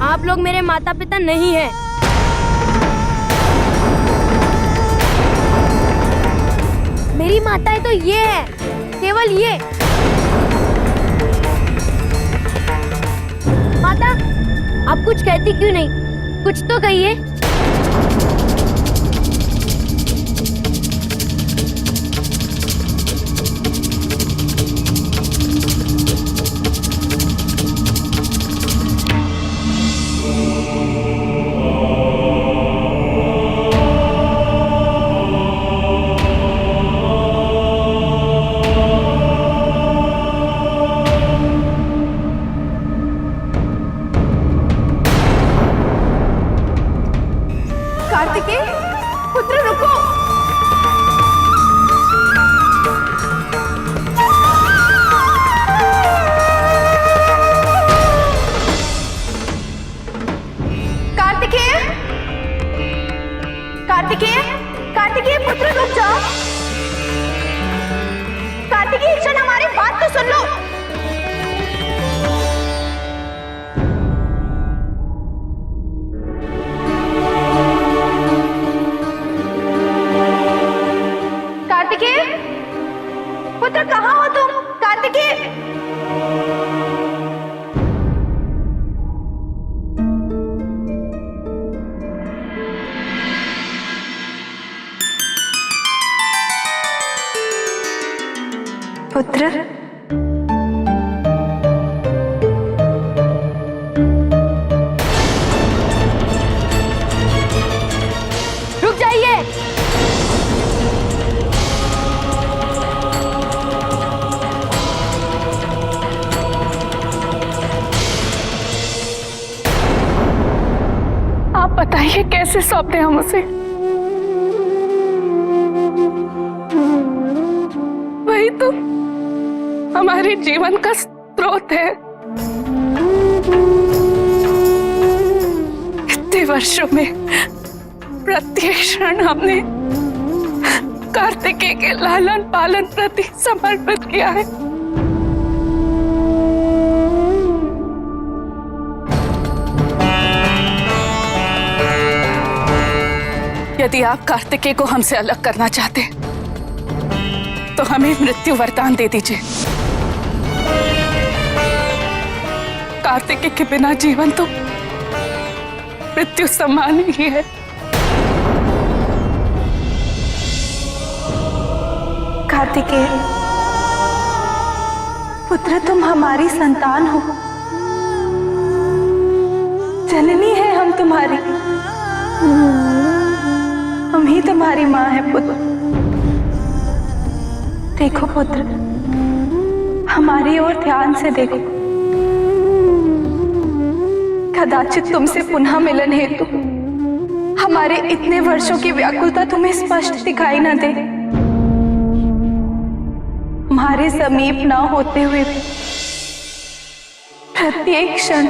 आप लोग मेरे माता पिता नहीं हैं। मेरी माताएं तो ये है, केवल ये। माता, आप कुछ कहती क्यों नहीं? कुछ तो कहिए। कार्तिकेय, पुत्र रुको। कार्तिकेय, कार्तिकेय, कार्तिकेय पुत्र रुक जाओ। कार्तिकेय, एक क्षण हमारी बात तो सुन लो। कार्तिकेय, पुत्र कहाँ हो तुम? कार्तिकेय, पुत्र, रुक जाइए। आप बताइए कैसे सौंपते हम उसे? वही तो हमारे जीवन का स्रोत है। इतने वर्षों में प्रत्येक क्षण हमने कार्तिकेय के लालन पालन प्रति समर्पित किया है। यदि आप कार्तिकेय को हमसे अलग करना चाहते तो हमें मृत्यु वरदान दे दीजिए। कार्तिकेय के बिना जीवन तो मृत्यु समान ही है। कार्तिकेय, पुत्र तुम हमारी संतान हो, जननी है हम तुम्हारी, हम ही तुम्हारी माँ है पुत्र। देखो पुत्र, हमारी ओर ध्यान से देखो। कदाचित तुमसे पुनः मिलन हेतु हमारे इतने वर्षों की व्याकुलता तुम्हें स्पष्ट दिखाई न दे। हमारे समीप न होते हुए भी प्रत्येक क्षण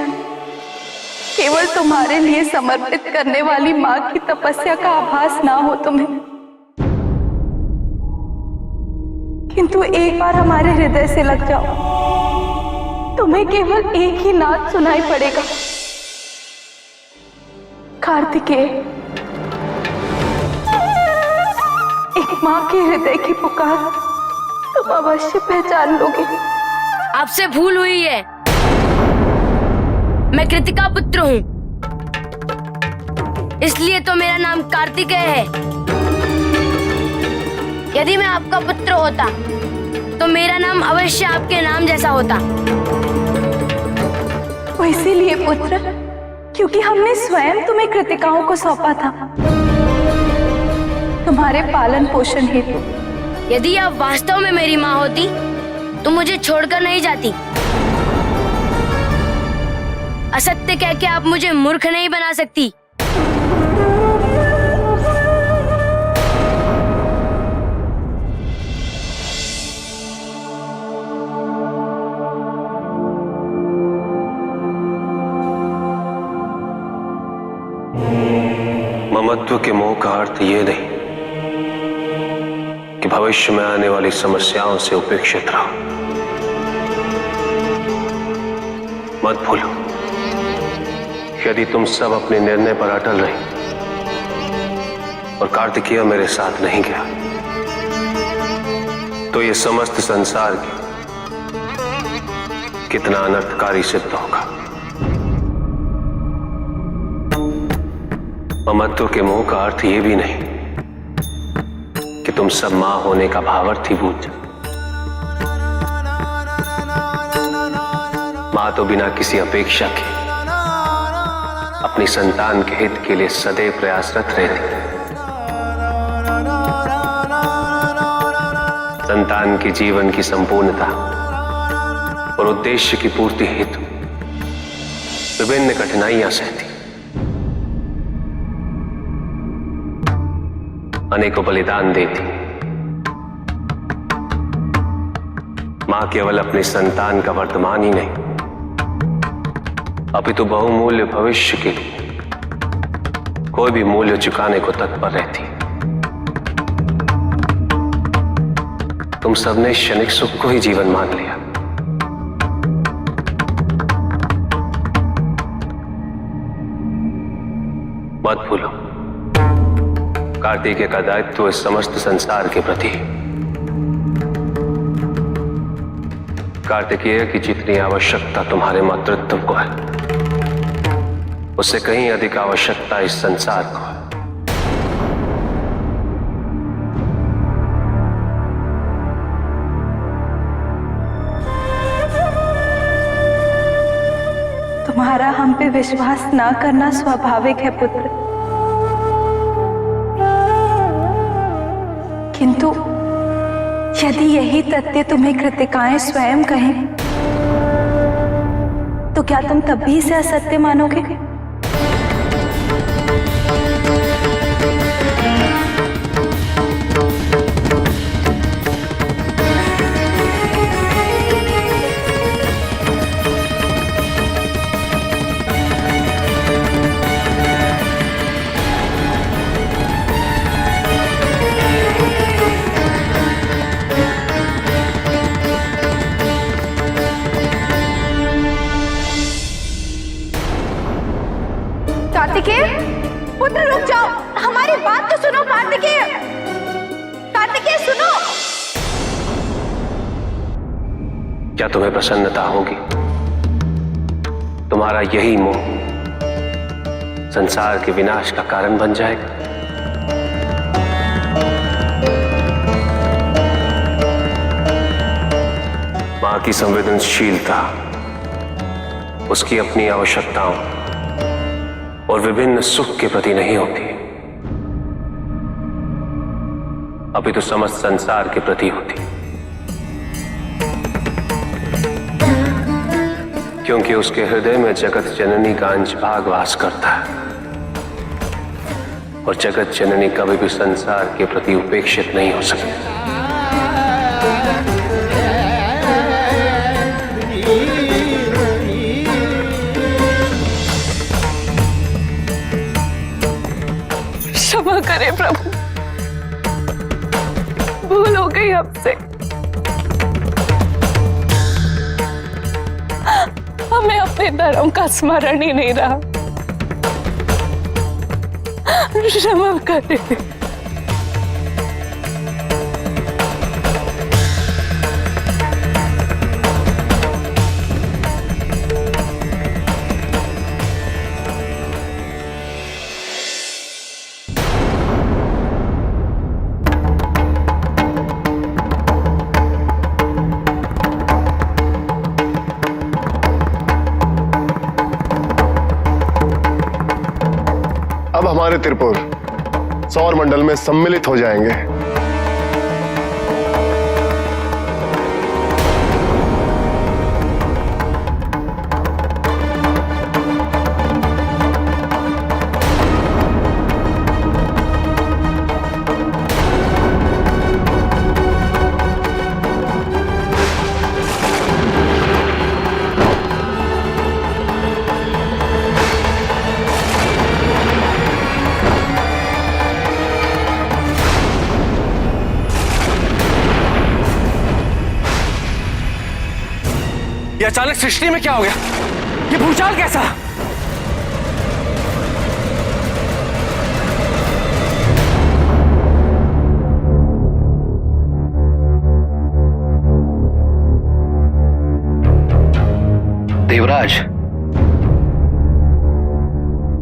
केवल तुम्हारे लिए समर्पित करने वाली माँ की तपस्या का आभास ना हो तुम्हें। किंतु एक बार हमारे हृदय से लग जाओ, तुम्हें केवल एक ही नाद सुनाई पड़ेगा। कार्तिकेय, एक माँ के हृदय की पुकार तुम अवश्य पहचान लोगे। आपसे भूल हुई है। मैं कृतिका पुत्र हूँ, इसलिए तो मेरा नाम कार्तिकेय है। यदि मैं आपका पुत्र होता तो मेरा नाम अवश्य आपके नाम जैसा होता। वो इसीलिए पुत्र, क्योंकि हमने स्वयं तुम्हें कृतिकाओं को सौंपा था तुम्हारे पालन पोषण हेतु। यदि आप वास्तव में मेरी माँ होती तो मुझे छोड़कर नहीं जाती। असत्य कह के आप मुझे मूर्ख नहीं बना सकती। ममत्व के मोह का अर्थ ये नहीं कि भविष्य में आने वाली समस्याओं से उपेक्षित रहो। मत भूलो यदि तुम सब अपने निर्णय पर अटल रही और कार्तिकेय मेरे साथ नहीं गया तो ये समस्त संसार कितना अनर्थकारी सिद्ध होगा। ममत्व के मोह का अर्थ ये भी नहीं कि तुम सब मां होने का भावार्थ ही भूल जाओ। मां तो बिना किसी अपेक्षा के अपनी संतान के हित के लिए सदैव प्रयासरत रहती। संतान के जीवन की संपूर्णता और उद्देश्य की पूर्ति हेतु विभिन्न कठिनाइयां सहती, अनेकों बलिदान देती। मां केवल अपने संतान का वर्तमान ही नहीं अपितु बहुमूल्य भविष्य के लिए कोई भी मूल्य चुकाने को तत्पर रहती। तुम सबने क्षणिक सुख को ही जीवन मान लिया। मत भूलो, कार्तिकेय का दायित्व इस समस्त संसार के प्रति। कार्तिकेय की जितनी आवश्यकता तुम्हारे मातृत्व को है उससे कहीं अधिक आवश्यकता इस संसार को है। तुम्हारा हम पे विश्वास ना करना स्वाभाविक है पुत्र, किंतु यदि यही तथ्य तुम्हें कृतिकाएं स्वयं कहें तो क्या तुम तब भी इसे असत्य मानोगे? कार्तिकेय पुत्र रुक जाओ, हमारी बात तो सुनो। कार्तिकेय, कार्तिकेय सुनो। क्या तुम्हें प्रसन्नता होगी? तुम्हारा यही मोह संसार के विनाश का कारण बन जाएगा। मां की संवेदनशीलता उसकी अपनी आवश्यकताओं और विभिन्न सुख के प्रति नहीं होती, अपितु समस्त संसार के प्रति होती। क्योंकि उसके हृदय में जगत जननी का अंश भाग वास करता है और जगत जननी कभी भी संसार के प्रति उपेक्षित नहीं हो सकती। क्षमा करें प्रभु, भूल हो गई हमसे। हमें अपने धर्म का स्मरण ही नहीं रहा। क्षमा करें। अब हमारे त्रिपुर सौर मंडल में सम्मिलित हो जाएंगे। ये अचानक सृष्टि में क्या हो गया? ये भूचाल कैसा? देवराज,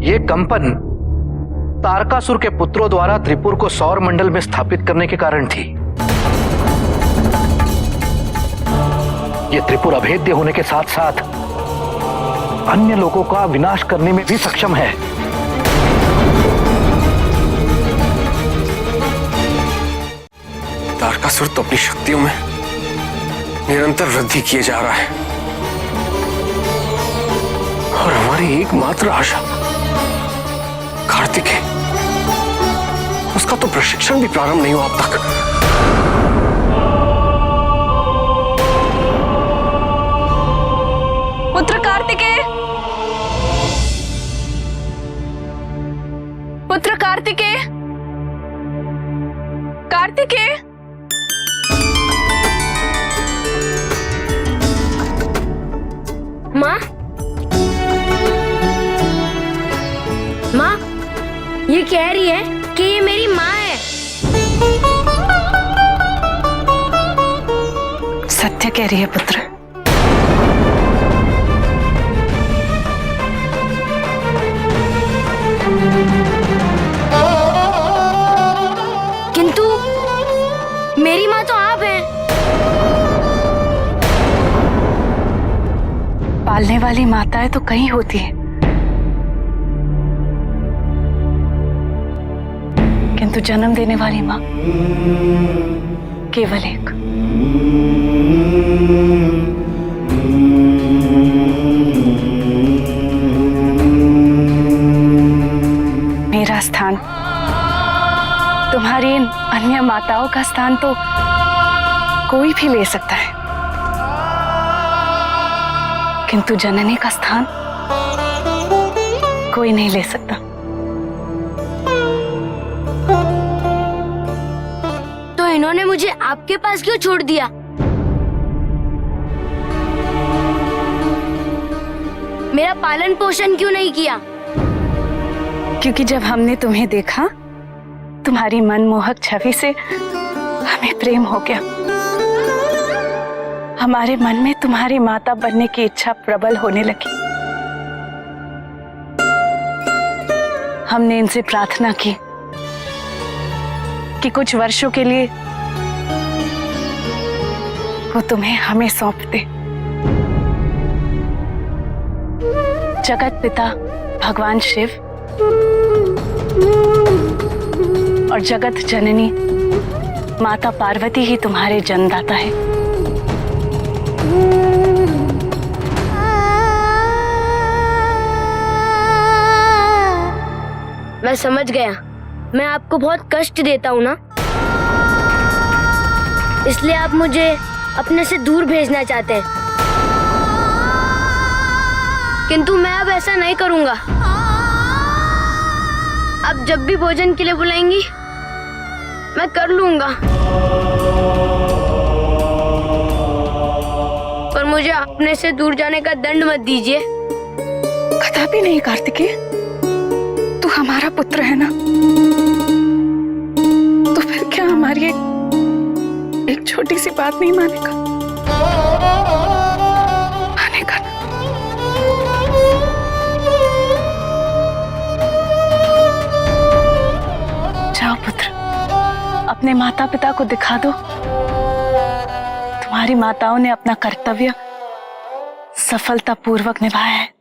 ये कंपन तारकासुर के पुत्रों द्वारा त्रिपुर को सौर मंडल में स्थापित करने के कारण थी। ये त्रिपुर अभेद्य होने के साथ साथ अन्य लोगों का विनाश करने में भी सक्षम है। तारकासुर तो अपनी शक्तियों में निरंतर वृद्धि किए जा रहा है और हमारी एकमात्र आशा कार्तिक है, उसका तो प्रशिक्षण भी प्रारंभ नहीं हुआ अब तक। पुत्र कार्तिकेय, पुत्र कार्तिकेय, कार्तिकेय। माँ, माँ, ये कह रही है कि ये मेरी माँ है। सत्य कह रही है पुत्र। किंतु मेरी माँ तो आप हैं। पालने वाली माताएं तो कई होती हैं, किंतु जन्म देने वाली माँ केवल एक। मेरा स्थान, तुम्हारी इन अन्य माताओं का स्थान तो कोई भी ले सकता है, किंतु जननी का स्थान कोई नहीं ले सकता। तो इन्होंने मुझे आपके पास क्यों छोड़ दिया? मेरा पालन पोषण क्यों नहीं किया? क्योंकि जब हमने तुम्हें देखा, तुम्हारी मनमोहक छवि से हमें प्रेम हो गया। हमारे मन में तुम्हारी माता बनने की इच्छा प्रबल होने लगी। हमने इनसे प्रार्थना की कि कुछ वर्षों के लिए वो तुम्हें हमें सौंप दे। जगत पिता भगवान शिव और जगत जननी माता पार्वती ही तुम्हारे जन्मदाता है। मैं समझ गया, मैं आपको बहुत कष्ट देता हूँ ना, इसलिए आप मुझे अपने से दूर भेजना चाहते हैं। किंतु मैं अब ऐसा नहीं करूँगा। अब जब भी भोजन के लिए बुलाएंगी, मैं कर लूँगा, पर मुझे अपने से दूर जाने का दंड मत दीजिए। कदापि नहीं कार्तिकेय, तू हमारा पुत्र है ना, तो फिर क्या हमारी एक छोटी सी बात नहीं मानेगा? मानेगा ना? जाओ पुत्र, अपने माता पिता को दिखा दो, तुम्हारी माताओं ने अपना कर्तव्य सफलतापूर्वक निभाया है।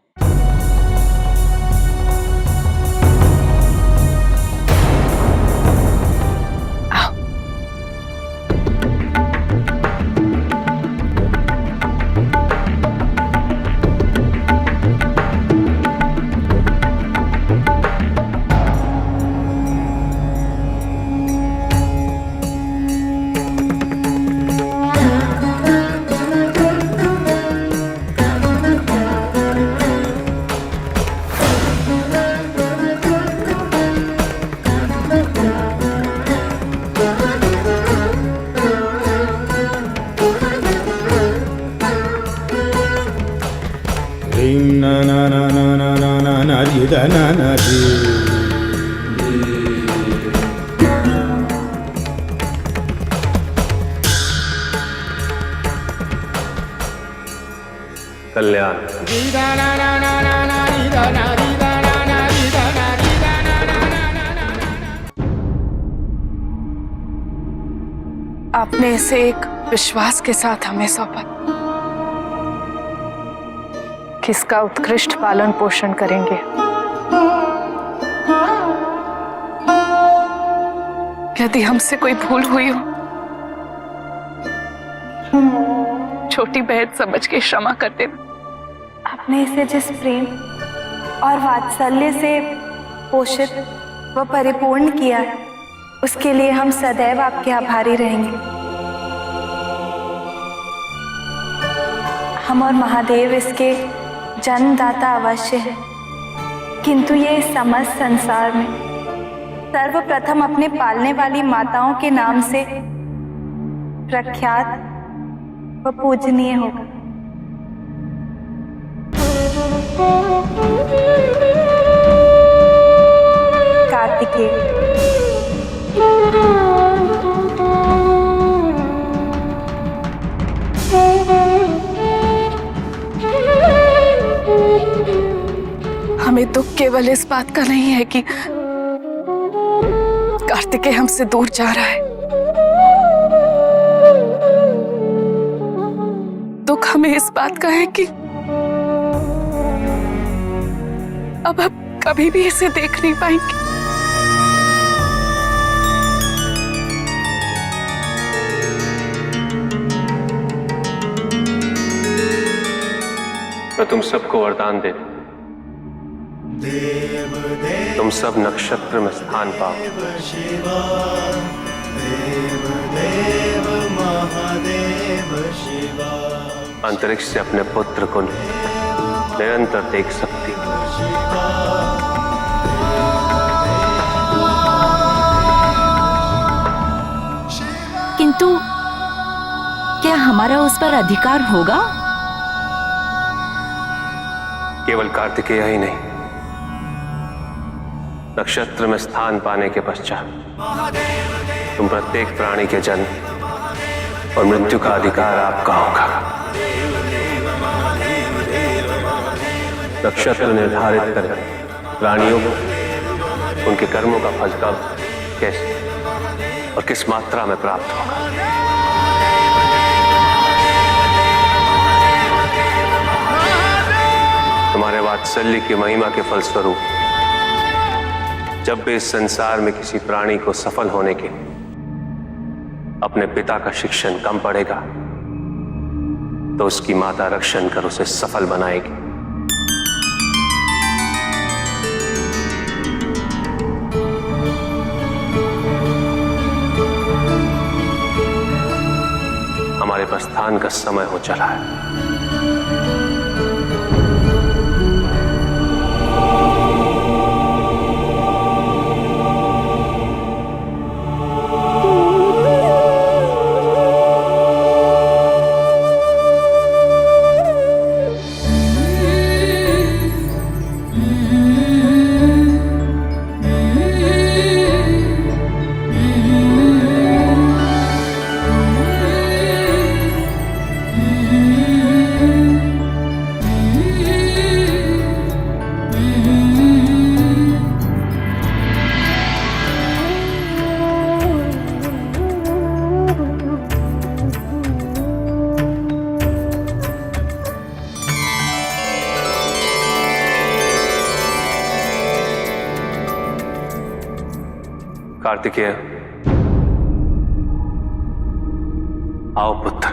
कल्याण। आपने इसे एक विश्वास के साथ हमें सौंपा कि इसका उत्कृष्ट पालन पोषण करेंगे। यदि हमसे कोई भूल हुई हो, छोटी बहन समझ के क्षमा कर देना। आपने इसे जिस प्रेम और वात्सल्य से पोषित व परिपूर्ण किया है, उसके लिए हम सदैव आपके आभारी रहेंगे। हम और महादेव इसके जन्मदाता अवश्य हैं, किंतु ये इस समस्त संसार में सर्वप्रथम अपने पालने वाली माताओं के नाम से प्रख्यात व पूजनीय होगा। कार्तिकेय, हमें दुख केवल इस बात का नहीं है कि कार्तिकेय हमसे दूर जा रहा है। दुख हमें इस बात का है कि अब हम कभी भी इसे देख नहीं पाएंगे। मैं तुम सबको वरदान दे दूं, तुम सब नक्षत्र में स्थान पाओ। अंतरिक्ष से अपने पुत्र को निरंतर देख सकती हो। किंतु क्या हमारा उस पर अधिकार होगा? केवल कार्तिकेय ही नहीं, नक्षत्र में स्थान पाने के पश्चात तुम प्रत्येक प्राणी के जन्म और मृत्यु का अधिकार आपका होगा। नक्षत्र निर्धारित कर प्राणियों को उनके कर्मों का फल कब, कैसे और किस मात्रा में प्राप्त होगा। तुम्हारे वात्सल्य की महिमा के फलस्वरूप जब भी इस संसार में किसी प्राणी को सफल होने के अपने पिता का शिक्षण कम पड़ेगा, तो उसकी माता रक्षण कर उसे सफल बनाएगी। हमारे प्रस्थान का समय हो चला है। कार्तिकेय, आओ पुत्र।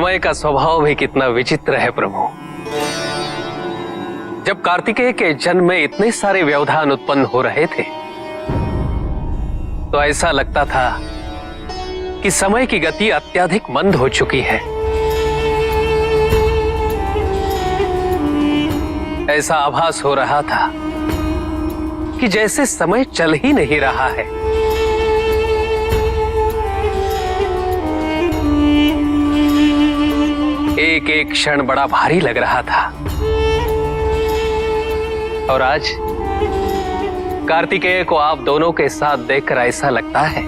समय का स्वभाव भी कितना विचित्र है प्रभु। जब कार्तिकेय के जन्म में इतने सारे व्यवधान उत्पन्न हो रहे थे तो ऐसा लगता था कि समय की गति अत्यधिक मंद हो चुकी है। ऐसा आभास हो रहा था कि जैसे समय चल ही नहीं रहा है। एक एक क्षण बड़ा भारी लग रहा था। और आज कार्तिकेय को आप दोनों के साथ देखकर ऐसा लगता है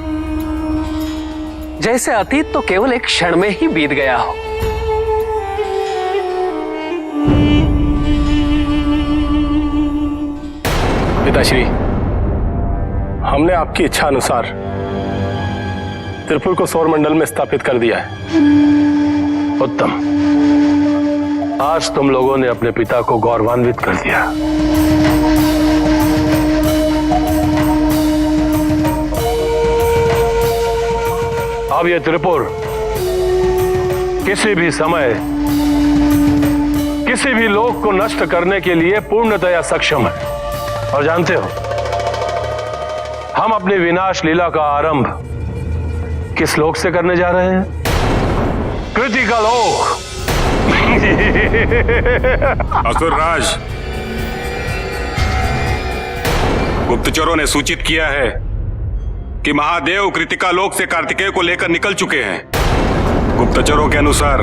जैसे अतीत तो केवल एक क्षण में ही बीत गया हो। पिताश्री, हमने आपकी इच्छा अनुसार त्रिपुर को सौरमंडल में स्थापित कर दिया है। उत्तम। आज तुम लोगों ने अपने पिता को गौरवान्वित कर दिया। अब यह त्रिपुर किसी भी समय किसी भी लोक को नष्ट करने के लिए पूर्णतया सक्षम है। और जानते हो, हम अपनी विनाश लीला का आरंभ किस लोक से करने जा रहे हैं? कृति का लोक। असुरराज, गुप्तचरों ने सूचित किया है कि महादेव कृतिका लोक से कार्तिकेय को लेकर निकल चुके हैं। गुप्तचरों के अनुसार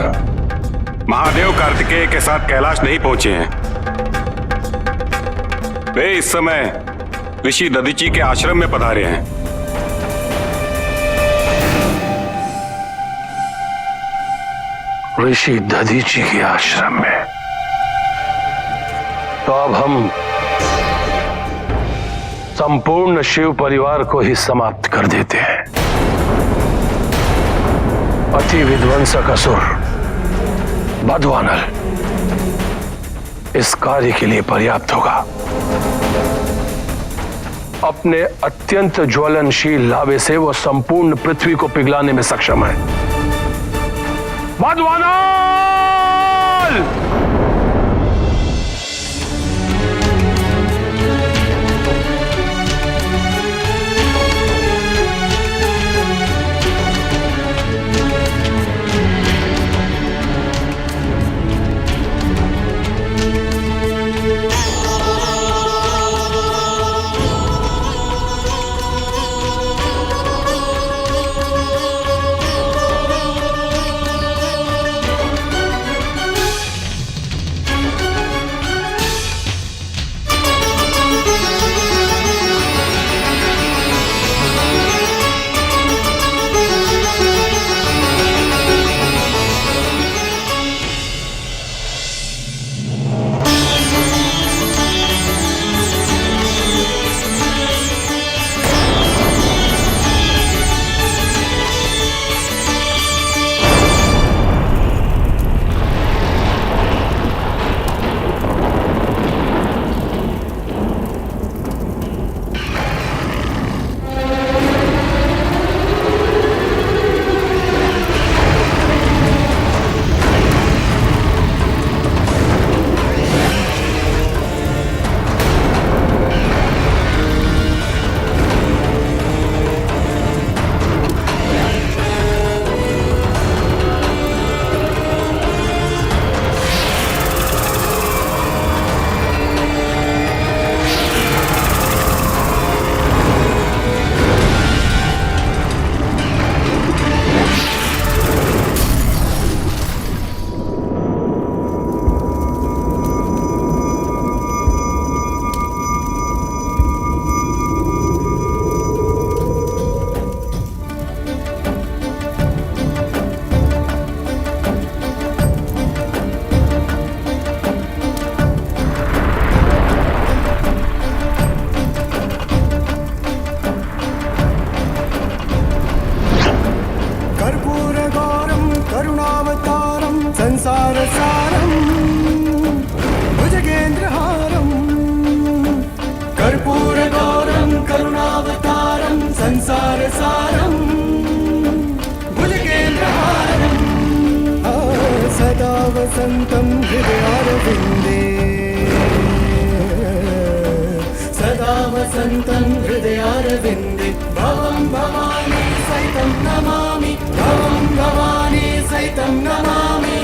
महादेव कार्तिकेय के साथ कैलाश नहीं पहुंचे हैं। वे इस समय ऋषि दधीची के आश्रम में पधारे हैं। ऋषि दधीची के आश्रम में? तो अब हम संपूर्ण शिव परिवार को ही समाप्त कर देते हैं। अति विध्वंसक असुर बदवानल इस कार्य के लिए पर्याप्त होगा। अपने अत्यंत ज्वलनशील लावे से वो संपूर्ण पृथ्वी को पिघलाने में सक्षम है। बदवानल! संसारसारं भुजगेन्द्रहारम् वसन्तं हृदयारविन्दे सदा वसन्तं हृदयारविन्दे भवं भवानी सहितं नमामि भवं भवानी सहितं नमामि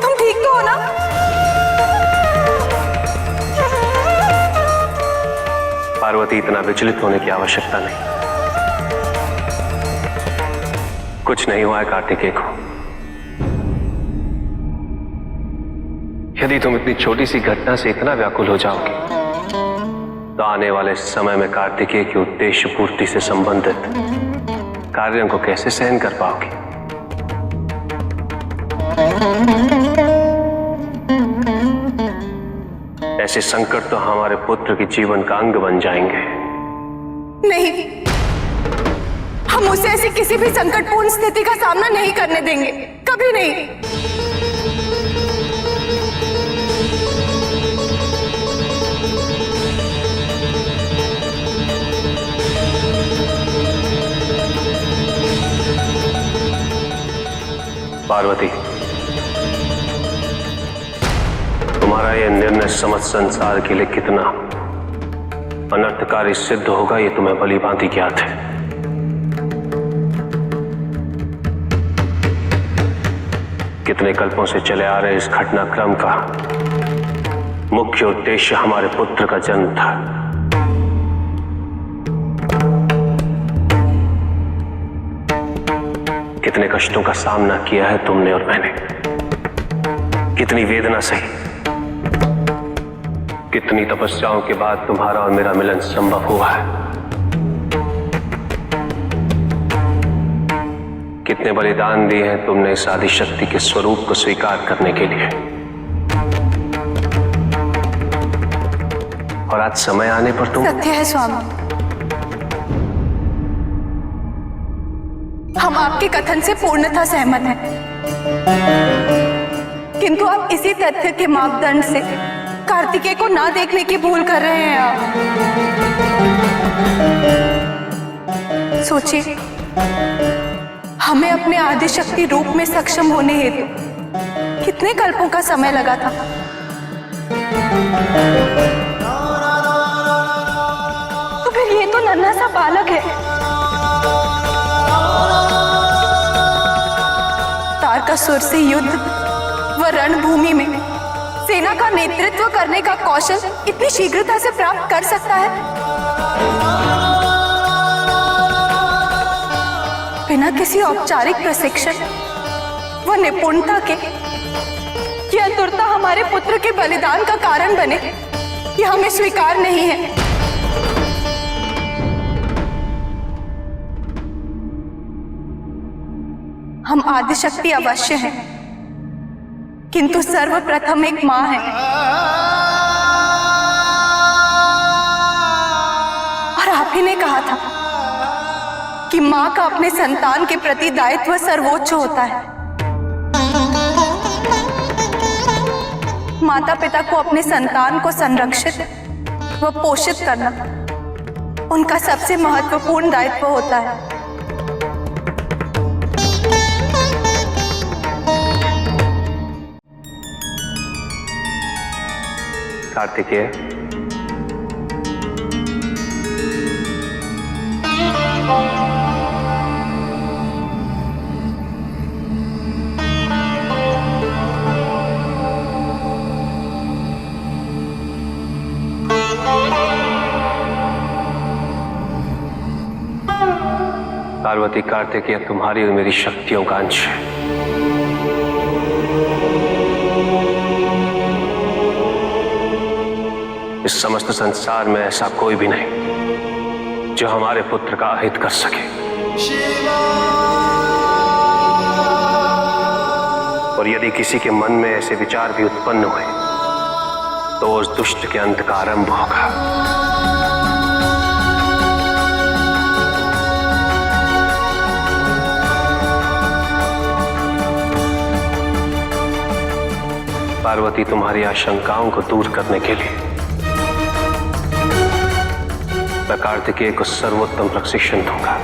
तुम ठीक तो हो ना? पार्वती, इतना विचलित होने की आवश्यकता नहीं। कुछ नहीं हुआ है कार्तिकेय को। यदि तुम इतनी छोटी सी घटना से इतना व्याकुल हो जाओगे तो आने वाले समय में कार्तिकेय की उद्देश्य पूर्ति से संबंधित कार्यों को कैसे सहन कर पाओगे? ऐसे संकट तो हमारे पुत्र के जीवन का अंग बन जाएंगे। नहीं, हम उसे ऐसी किसी भी संकटपूर्ण स्थिति का सामना नहीं करने देंगे, कभी नहीं। पार्वती, तुम्हारा यह निर्णय समस्त संसार के लिए कितना अनर्थकारी सिद्ध होगा, यह तुम्हें भली भांति ज्ञात है। कितने कल्पों से चले आ रहे इस घटनाक्रम का मुख्य उद्देश्य हमारे पुत्र का जन्म था। कितने कष्टों का सामना किया है तुमने और मैंने, कितनी वेदना सही, कितनी तपस्याओं के बाद तुम्हारा और मेरा मिलन संभव हुआ है। कितने बलिदान दिए हैं तुमने इस आदिशक्ति के स्वरूप को स्वीकार करने के लिए। और आज समय आने पर तुम। सत्य है स्वामी, हम आपके कथन से पूर्णतः सहमत हैं, किंतु आप इसी तथ्य के मापदंड से कार्तिकेय को ना देखने की भूल कर रहे हैं। आप सोचिए, हमें अपने आदिशक्ति रूप में सक्षम होने हेतु कितने कल्पों का समय लगा था। तो फिर ये तो नन्हा सा बालक है। तारकासुर से युद्ध व रणभूमि में सेना का नेतृत्व करने का कौशल इतनी शीघ्रता से प्राप्त कर सकता है? बिना किसी औपचारिक प्रशिक्षण व निपुणता के यह आतुरता हमारे पुत्र के बलिदान का कारण बने, यह हमें स्वीकार नहीं है। हम आदिशक्ति अवश्य हैं, किंतु सर्वप्रथम एक मां है। और आप ही ने कहा था कि मां का अपने संतान के प्रति दायित्व सर्वोच्च होता है। माता पिता को अपने संतान को संरक्षित व पोषित करना उनका सबसे महत्वपूर्ण दायित्व होता है। कार्तिकेय, पार्वती, कार्तिकेय तुम्हारी और मेरी शक्तियों का अंश है। इस समस्त संसार में ऐसा कोई भी नहीं जो हमारे पुत्र का अहित कर सके। और यदि किसी के मन में ऐसे विचार भी उत्पन्न हुए तो उस दुष्ट के अंत का आरंभ होगा। पार्वती, तुम्हारी आशंकाओं को दूर करने के लिए मैं कार्तिकेय को सर्वोत्तम प्रशिक्षण दूंगा।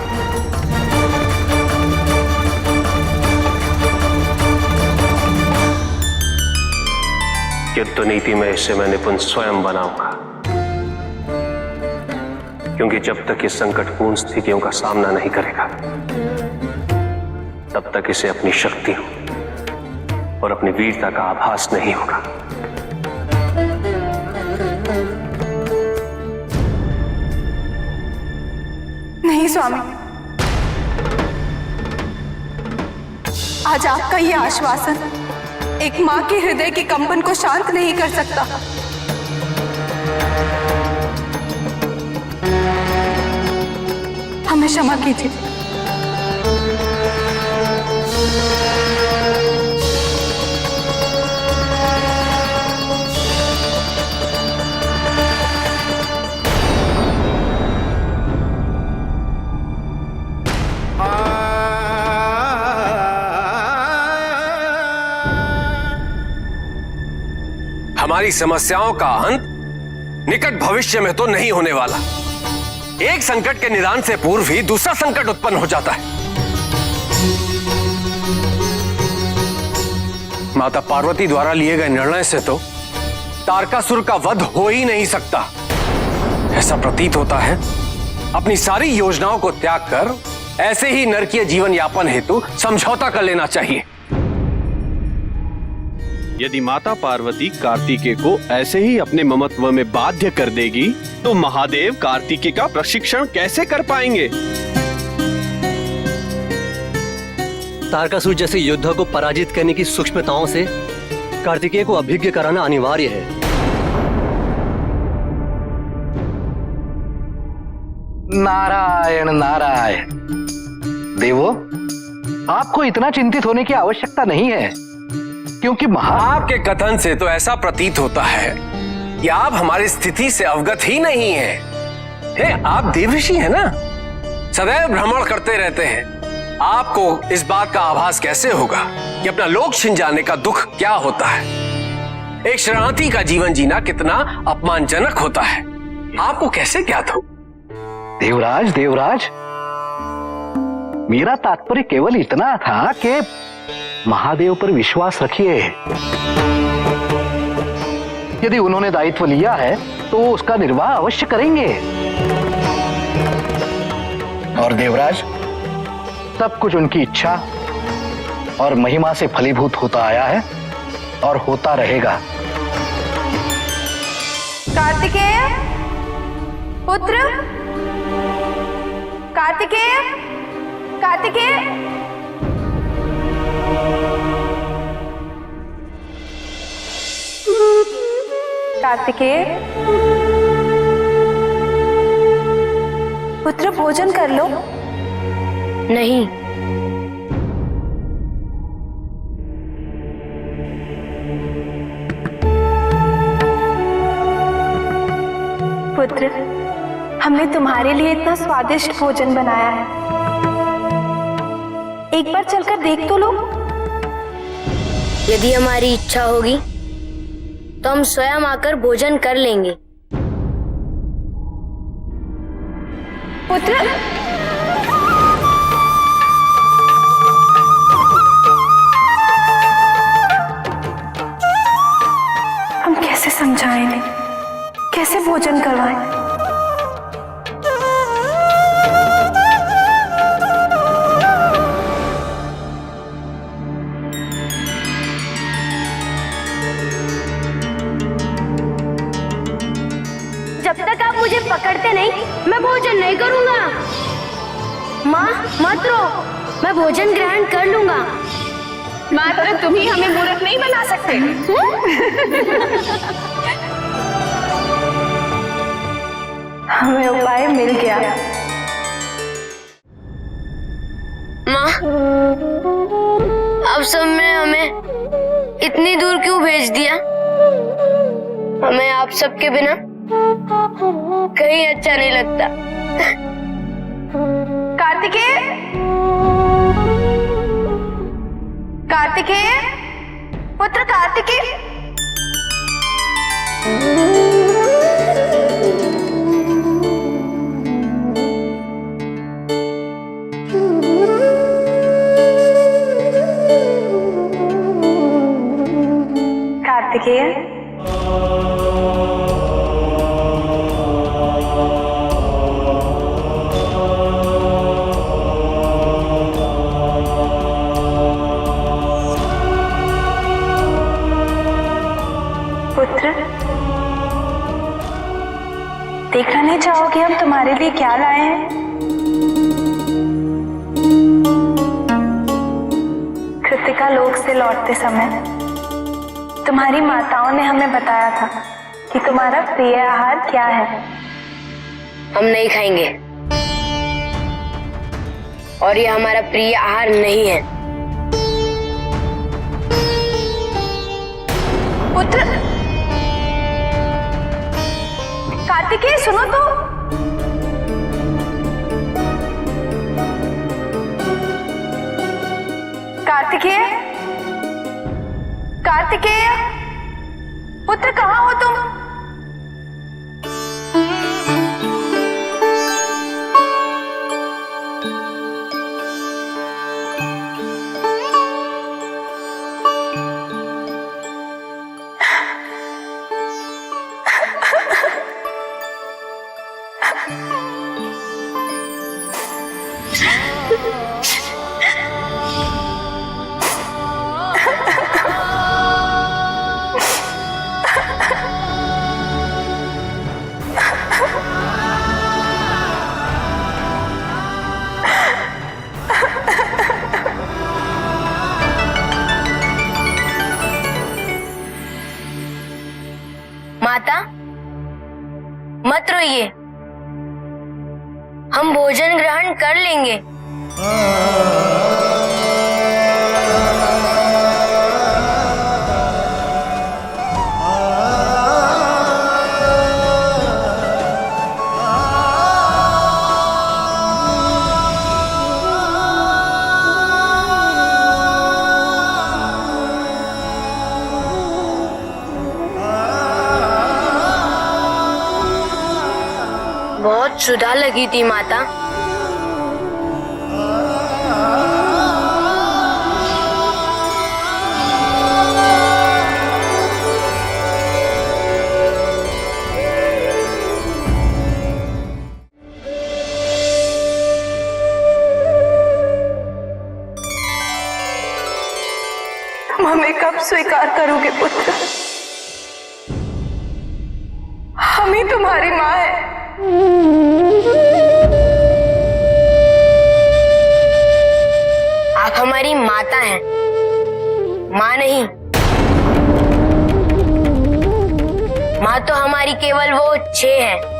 युद्ध नीति में इसे मैं निपुण स्वयं बनाऊंगा, क्योंकि जब तक ये संकटपूर्ण स्थितियों का सामना नहीं करेगा तब तक इसे अपनी शक्ति और अपनी वीरता का आभास नहीं होगा। नहीं स्वामी, आज आपका यह आश्वासन एक मां के हृदय के कंपन को शांत नहीं कर सकता। हमें क्षमा कीजिए। हमारी समस्याओं का अंत निकट भविष्य में तो नहीं होने वाला। एक संकट के निदान से पूर्व ही दूसरा संकट उत्पन्न हो जाता है। माता पार्वती द्वारा लिए गए निर्णय से तो तारकासुर का वध हो ही नहीं सकता। ऐसा प्रतीत होता है अपनी सारी योजनाओं को त्याग कर ऐसे ही नरकीय जीवन यापन हेतु समझौता कर लेना चाहिए। यदि माता पार्वती कार्तिकेय को ऐसे ही अपने ममत्व में बाध्य कर देगी तो महादेव कार्तिकेय का प्रशिक्षण कैसे कर पाएंगे? तारकासुर जैसे योद्धा को पराजित करने की सूक्ष्मताओं से कार्तिकेय को अभिज्ञ कराना अनिवार्य है। नारायण नारायण। देवो, आपको इतना चिंतित होने की आवश्यकता नहीं है, क्योंकि आपके कथन से तो ऐसा प्रतीत होता है कि आप हमारी स्थिति से अवगत ही नहीं हैं। आप देवऋषि हैं ना, सदैव भ्रमण करते रहते हैं। आपको इस बात का आभास कैसे होगा कि अपना लोक छिन जाने का दुख क्या होता है, एक शरणार्थी का जीवन जीना कितना अपमानजनक होता है, आपको कैसे ज्ञात हो? देवराज, देवराज, मेरा तात्पर्य केवल इतना था कि महादेव पर विश्वास रखिए। यदि उन्होंने दायित्व लिया है तो उसका निर्वाह अवश्य करेंगे। और देवराज, सब कुछ उनकी इच्छा और महिमा से फलीभूत होता आया है और होता रहेगा। कार्तिकेय पुत्र, कार्तिकेय, कार्तिकेय, कार्तिकेय, पुत्र भोजन कर लो। नहीं, पुत्र, हमने तुम्हारे लिए इतना स्वादिष्ट भोजन बनाया है, एक बार चलकर देख तो लो। यदि हमारी इच्छा होगी तो हम स्वयं आकर भोजन कर लेंगे। पुत्र, हम कैसे समझाएं इन्हें, कैसे भोजन करवाएं? जब तक आप मुझे पकड़ते नहीं, मैं भोजन नहीं करूंगा। माँ, मत रो, मैं भोजन ग्रहण कर लूंगा। मात्र तुम ही हमें मूर्ख नहीं बना सकते। हमें उपाय मिल गया। माँ, अब सब में हमें इतनी दूर क्यों भेज दिया? हमें आप सबके बिना कहीं अच्छा नहीं लगता। कार्तिकेय, कार्तिकेय, पुत्र कार्तिकेय, कार्तिकेय, पुत्र, देखना नहीं चाहोगे हम तुम्हारे लिए क्या लाए हैं? कृतिका लोक से लौटते समय तुम्हारी माताओं ने हमें बताया था कि तुम्हारा प्रिय आहार क्या है। हम नहीं खाएंगे, और ये हमारा प्रिय आहार नहीं है। पुत्र, कार्तिकेय सुनो तो। कार्तिकेय, कार्तिकेय, पुत्र कहाँ हो तुम? माता, मत रोइए, हम भोजन ग्रहण कर लेंगे। बहुत क्षुधा लगी थी माता। तुम हमें कब स्वीकार करोगे पुत्र? हम ही तुम्हारी माँ है। माता हैं, माँ नहीं। माँ तो हमारी केवल वो 6 है